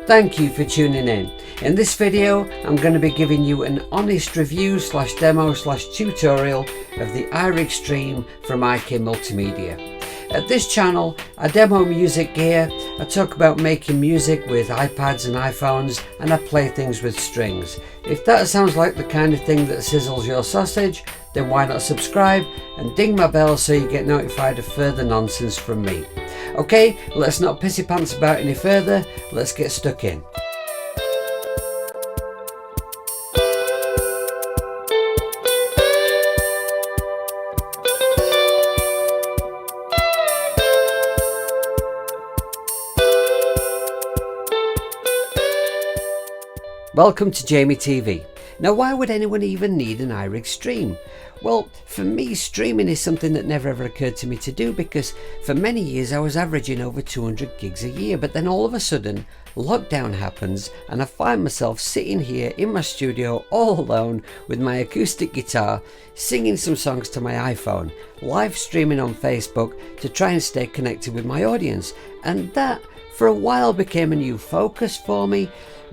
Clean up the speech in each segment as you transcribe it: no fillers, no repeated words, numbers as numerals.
Thank you for tuning in. In this video, I'm going to be giving you an honest review / demo / tutorial of the iRig stream from IK Multimedia. At this channel, I demo music gear, I talk about making music with iPads and iPhones, and I play things with strings. If that sounds like the kind of thing that sizzles your sausage, then why not subscribe and ding my bell so you get notified of further nonsense from me. Okay, let's not pissy pants about any further, let's get stuck in. Welcome to Jamie TV. Now, why would anyone even need an iRig stream? Well, for me, streaming is something that never ever occurred to me to do because for many years I was averaging over 200 gigs a year, but then all of a sudden lockdown happens and I find myself sitting here in my studio all alone with my acoustic guitar, singing some songs to my iPhone, live streaming on Facebook to try and stay connected with my audience. And that for a while became a new focus for me,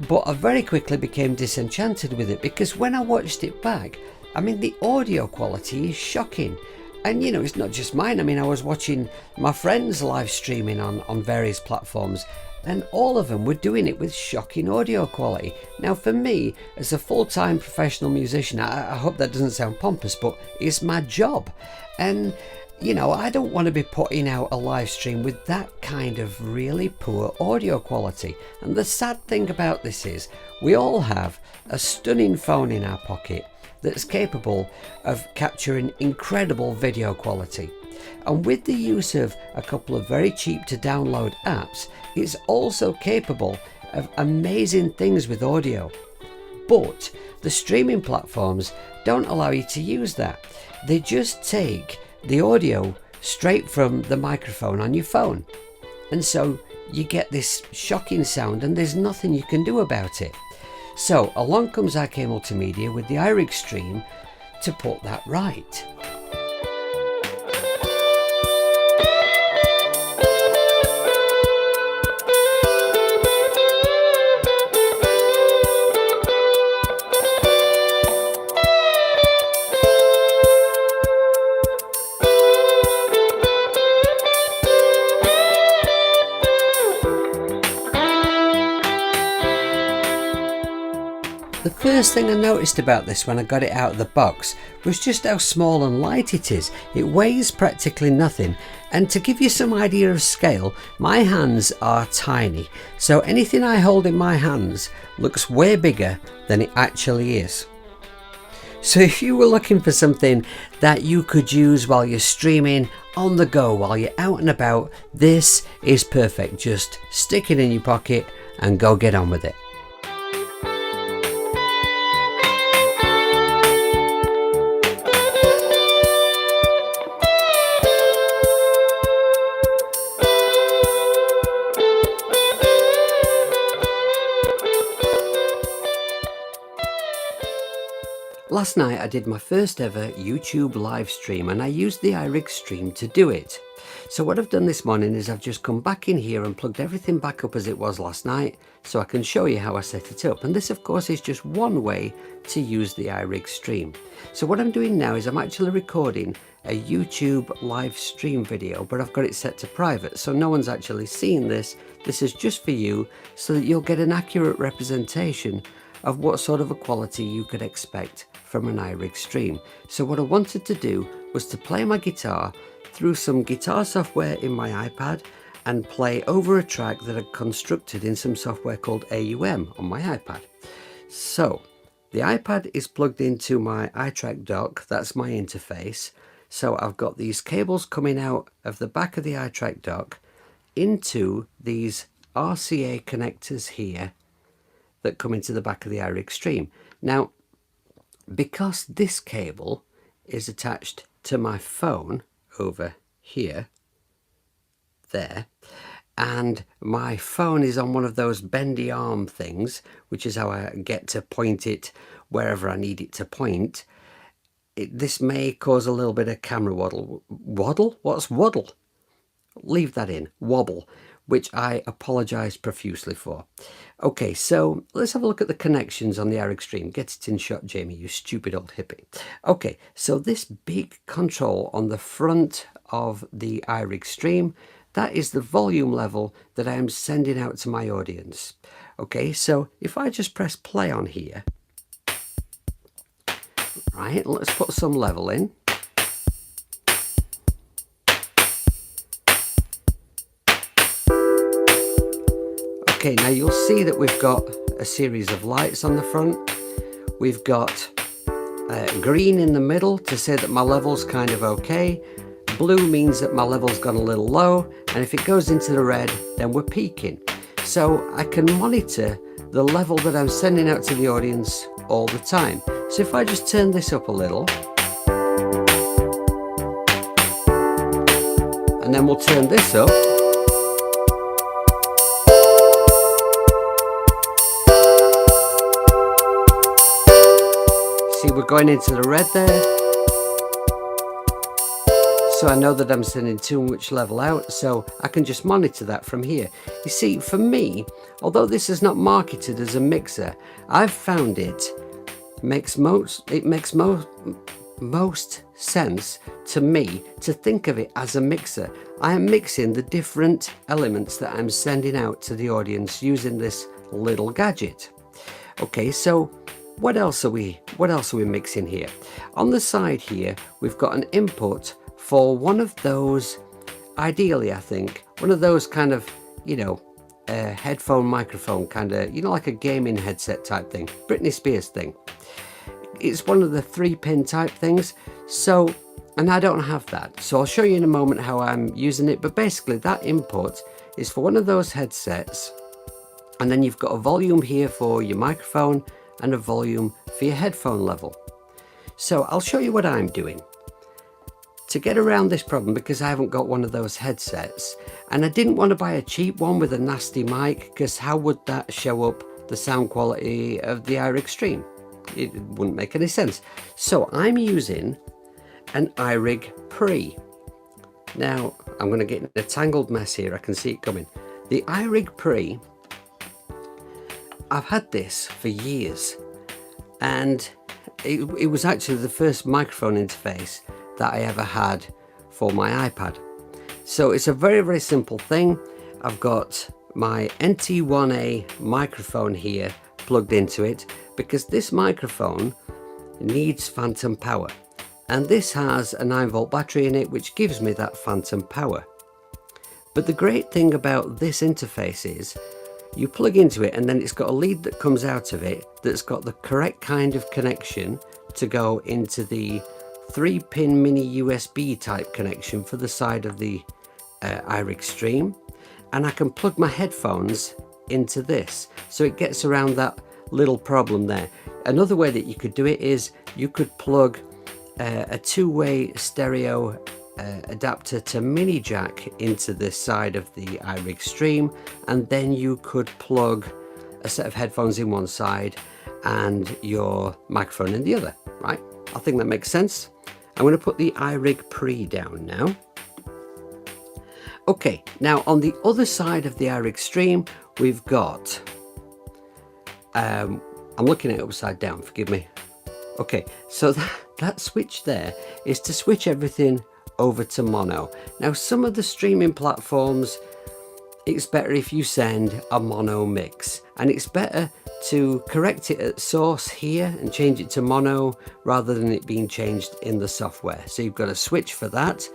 but I very quickly became disenchanted with it because when I watched it back, I mean, the audio quality is shocking. And you know, it's not just mine. I mean, I was watching my friends live streaming on various platforms and all of them were doing it with shocking audio quality. Now for me, as a full-time professional musician, I hope that doesn't sound pompous, but it's my job. And you know, I don't want to be putting out a live stream with that kind of really poor audio quality. And the sad thing about this is we all have a stunning phone in our pocket that's capable of capturing incredible video quality. And with the use of a couple of very cheap to download apps, it's also capable of amazing things with audio. But the streaming platforms don't allow you to use that. They just take the audio straight from the microphone on your phone, and so you get this shocking sound and there's nothing you can do about it. So along comes IK Multimedia with the iRig stream to put that right. The first thing I noticed about this when I got it out of the box was just how small and light it is. It weighs practically nothing, and to give you some idea of scale, my hands are tiny, so anything I hold in my hands looks way bigger than it actually is. So if you were looking for something that you could use while you're streaming, on the go, while you're out and about, this is perfect. Just stick it in your pocket and go get on with it. Last night I did my first ever YouTube live stream and I used the iRig stream to do it. So what I've done this morning is I've just come back in here and plugged everything back up as it was last night so I can show you how I set it up. And this of course is just one way to use the iRig stream. So what I'm doing now is I'm actually recording a YouTube live stream video, but I've got it set to private so no one's actually seeing this. This is just for you so that you'll get an accurate representation of what sort of a quality you could expect from an iRig stream. So what I wanted to do was to play my guitar through some guitar software in my iPad and play over a track that I'd constructed in some software called AUM on my iPad. So the iPad is plugged into my iTrack dock, that's my interface. So I've got these cables coming out of the back of the iTrack dock into these RCA connectors here that come into the back of the iRig stream. Now, because this cable is attached to my phone over here, there, and my phone is on one of those bendy arm things, which is how I get to point it wherever I need it to point, this may cause a little bit of camera waddle. Waddle? What's waddle? Leave that in. Wobble. which I apologise profusely for. Okay, so let's have a look at the connections on the iRig stream. Get it in shot, Jamie, you stupid old hippie. Okay, so this big control on the front of the iRig stream, that is the volume level that I am sending out to my audience. Okay, so if I just press play on here, right, let's put some level in. Okay, now you'll see that we've got a series of lights on the front. We've got green in the middle to say that my level's kind of okay. Blue means that my level's gone a little low, and if it goes into the red, then we're peaking. So I can monitor the level that I'm sending out to the audience all the time. So if I just turn this up a little, and then we'll turn this up, see, we're going into the red there. So I know that I'm sending too much level out, so I can just monitor that from here. You see, for me, although this is not marketed as a mixer, I've found it makes most sense to me to think of it as a mixer. I am mixing the different elements that I'm sending out to the audience using this little gadget. Okay, so what else are we mixing here? On the side here, we've got an input for one of those, ideally I think, one of those kind of, you know, headphone microphone kind of, you know, like a gaming headset type thing, Britney Spears thing. It's one of the 3-pin type things, so, and I don't have that, so I'll show you in a moment how I'm using it, but basically that input is for one of those headsets, and then you've got a volume here for your microphone and a volume for your headphone level. So I'll show you what I'm doing to get around this problem, because I haven't got one of those headsets, and I didn't want to buy a cheap one with a nasty mic, because how would that show up the sound quality of the iRig stream? It wouldn't make any sense. So I'm using an iRig Pre. Now I'm going to get in a tangled mess here, I can see it coming. The iRig Pre, I've had this for years, and it was actually the first microphone interface that I ever had for my iPad. So it's a very, very simple thing. I've got my NT1A microphone here plugged into it, because this microphone needs phantom power, and this has a 9-volt battery in it which gives me that phantom power. But the great thing about this interface is you plug into it, and then it's got a lead that comes out of it that's got the correct kind of connection to go into the 3-pin mini USB type connection for the side of the iRig stream, and I can plug my headphones into this, so it gets around that little problem there. Another way that you could do it is you could plug a 2-way stereo adapter to mini jack into this side of the iRig stream, and then you could plug a set of headphones in one side and your microphone in the other, right? I think that makes sense. I'm going to put the iRig Pre down now. Okay, now on the other side of the iRig stream, we've got, I'm looking at it upside down, forgive me. Okay, so that switch there is to switch everything over to mono. Now some of the streaming platforms, it's better if you send a mono mix, and it's better to correct it at source here and change it to mono rather than it being changed in the software. So you've got a switch for that,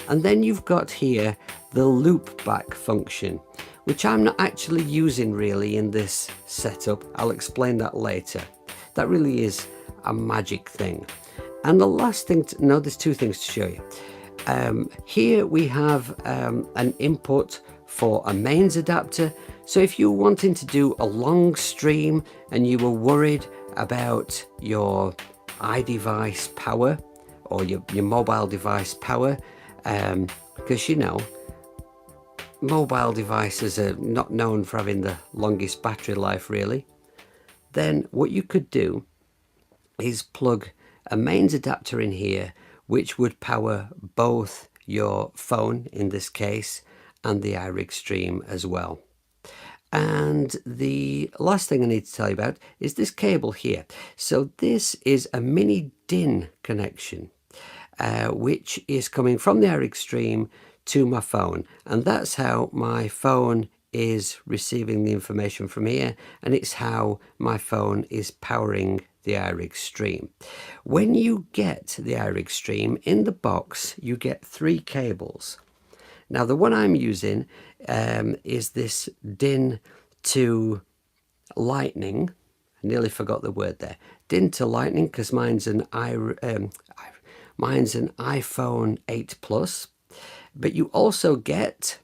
and then you've got here the loop back function, which I'm not actually using really in this setup. I'll explain that later. That really is a magic thing. And the last thing no, there's two things to show you. Here we have an input for a mains adapter. So if you're wanting to do a long stream and you were worried about your iDevice power or your mobile device power, because you know mobile devices are not known for having the longest battery life really, then what you could do is plug a mains adapter in here which would power both your phone in this case and the iRig stream as well. And the last thing I need to tell you about is this cable here. So this is a mini DIN connection, which is coming from the iRig stream to my phone, and that's how my phone is receiving the information from here, and it's how my phone is powering the iRig stream. When you get the iRig stream in the box, you get 3 cables. Now the one I'm using is this DIN to lightning. I nearly forgot the word there. DIN to lightning, because mine's an iPhone 8 Plus. But you also get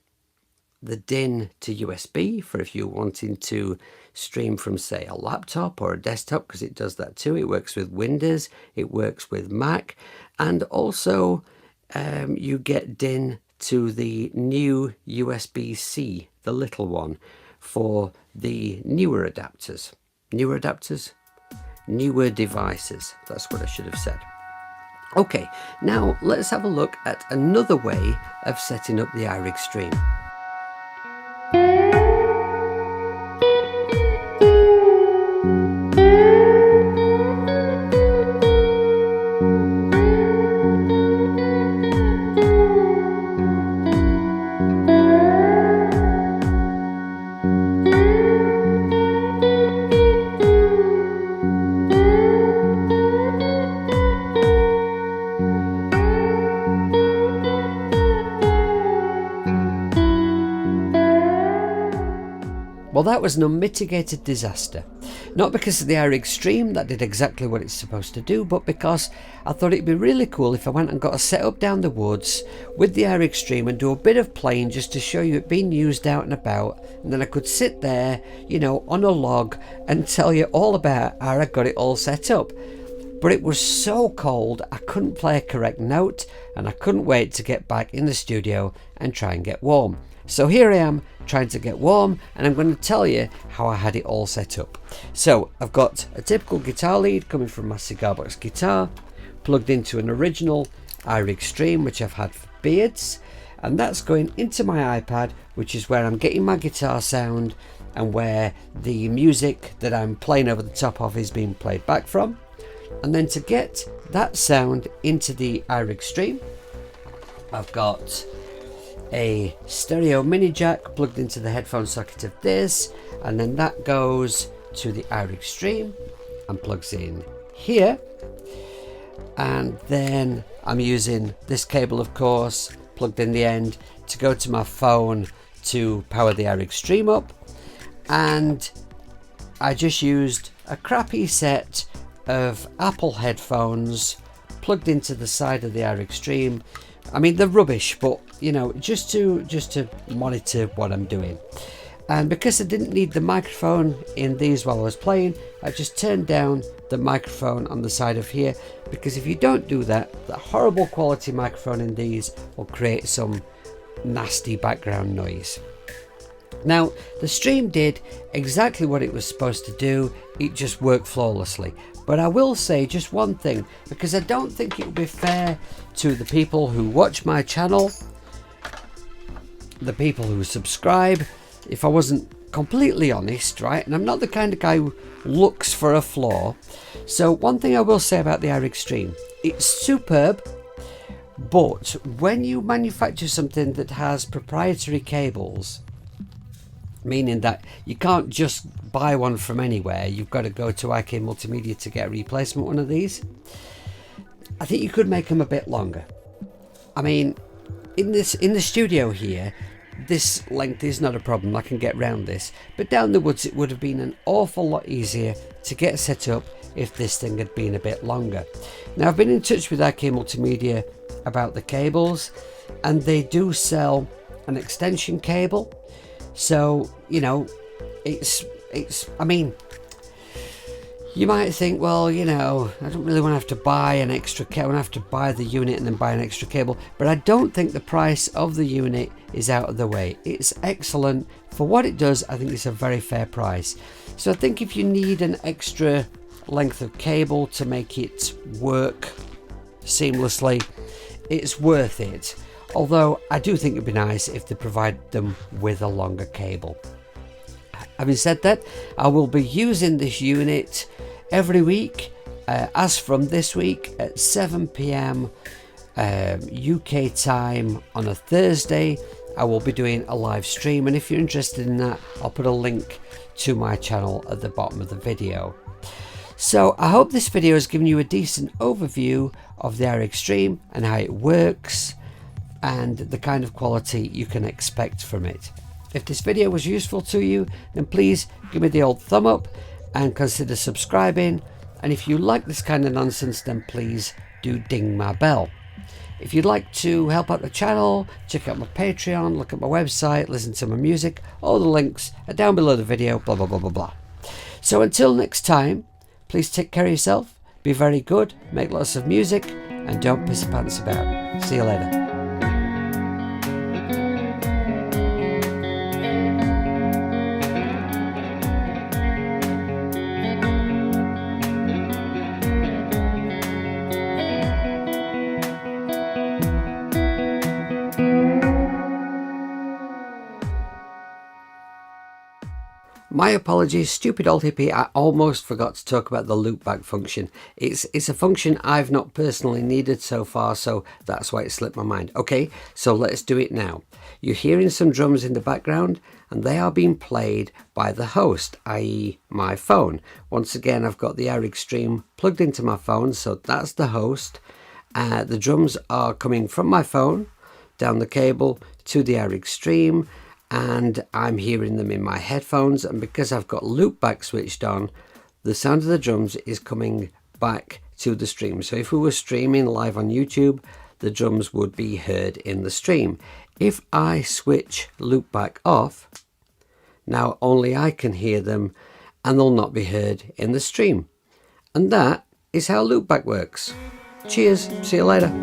the DIN to USB for if you're wanting to stream from, say, a laptop or a desktop, because it does that too. It works with Windows, it works with Mac, and also you get DIN to the new USB-C, the little one, for the newer adapters. Newer adapters? Newer devices. That's what I should have said. Okay, now let's have a look at another way of setting up the iRig stream. Well, that was an unmitigated disaster. Not because of the iRig stream, that did exactly what it's supposed to do, but because I thought it'd be really cool if I went and got a setup down the woods with the iRig stream and do a bit of playing just to show you it being used out and about, and then I could sit there, you know, on a log and tell you all about how I got it all set up. But it was so cold I couldn't play a correct note, and I couldn't wait to get back in the studio and try and get warm. So here I am trying to get warm, and I'm going to tell you how I had it all set up. So I've got a typical guitar lead coming from my cigar box guitar, plugged into an original iRig stream which I've had for beards, and that's going into my iPad, which is where I'm getting my guitar sound and where the music that I'm playing over the top of is being played back from. And then to get that sound into the iRig stream, I've got a stereo mini jack plugged into the headphone socket of this, and then that goes to the iRig stream and plugs in here. And then I'm using this cable, of course, plugged in the end to go to my phone to power the iRig stream up. And I just used a crappy set of Apple headphones plugged into the side of the iRig stream. I mean, they're rubbish, but you know, just to monitor what I'm doing. And because I didn't need the microphone in these while I was playing, I just turned down the microphone on the side of here, because if you don't do that, the horrible quality microphone in these will create some nasty background noise. Now, the stream did exactly what it was supposed to do, it just worked flawlessly. But I will say just one thing, because I don't think it would be fair to the people who watch my channel, the people who subscribe, if I wasn't completely honest, right? And I'm not the kind of guy who looks for a flaw. So one thing I will say about the iRig stream, it's superb, but when you manufacture something that has proprietary cables, meaning that you can't just buy one from anywhere, you've got to go to IK Multimedia to get a replacement one of these, I think you could make them a bit longer. I mean, in the studio here, this length is not a problem, I can get round this, but down the woods it would have been an awful lot easier to get set up if this thing had been a bit longer. Now, I've been in touch with IK Multimedia about the cables, and they do sell an extension cable. So, you know, it's I mean, you might think, well, you know, I don't really want to have to buy an extra cable, I want to have to buy the unit and then buy an extra cable, but I don't think the price of the unit is out of the way. It's excellent for what it does. I think it's a very fair price. So I think if you need an extra length of cable to make it work seamlessly, it's worth it. although I do think it'd be nice if they provide them with a longer cable. Having said that, I will be using this unit every week, as from this week at 7 p.m. UK time on a Thursday. I will be doing a live stream, and if you're interested in that, I'll put a link to my channel at the bottom of the video. So I hope this video has given you a decent overview of the iRig Stream and how it works and the kind of quality you can expect from it. If this video was useful to you, then please give me the old thumb up and consider subscribing, and if you like this kind of nonsense, then please do ding my bell. If you'd like to help out the channel, check out my Patreon, look at my website, listen to my music, all the links are down below the video, blah blah blah blah blah. So until next time, please take care of yourself, be very good, make lots of music, and don't piss your pants about. See you later. My apologies, stupid old hippie, I almost forgot to talk about the loopback function. It's a function I've not personally needed so far, so that's why it slipped my mind. Okay, so let's do it now. You're hearing some drums in the background, and they are being played by the host, i.e. my phone. Once again, I've got the iRig Stream plugged into my phone, so that's the host. The drums are coming from my phone, down the cable to the iRig Stream, and I'm hearing them in my headphones, and because I've got loopback switched on, the sound of the drums is coming back to the stream. So if we were streaming live on YouTube, the drums would be heard in the stream. If I switch loopback off, now only I can hear them and they'll not be heard in the stream. And that is how loopback works. Cheers, see you later.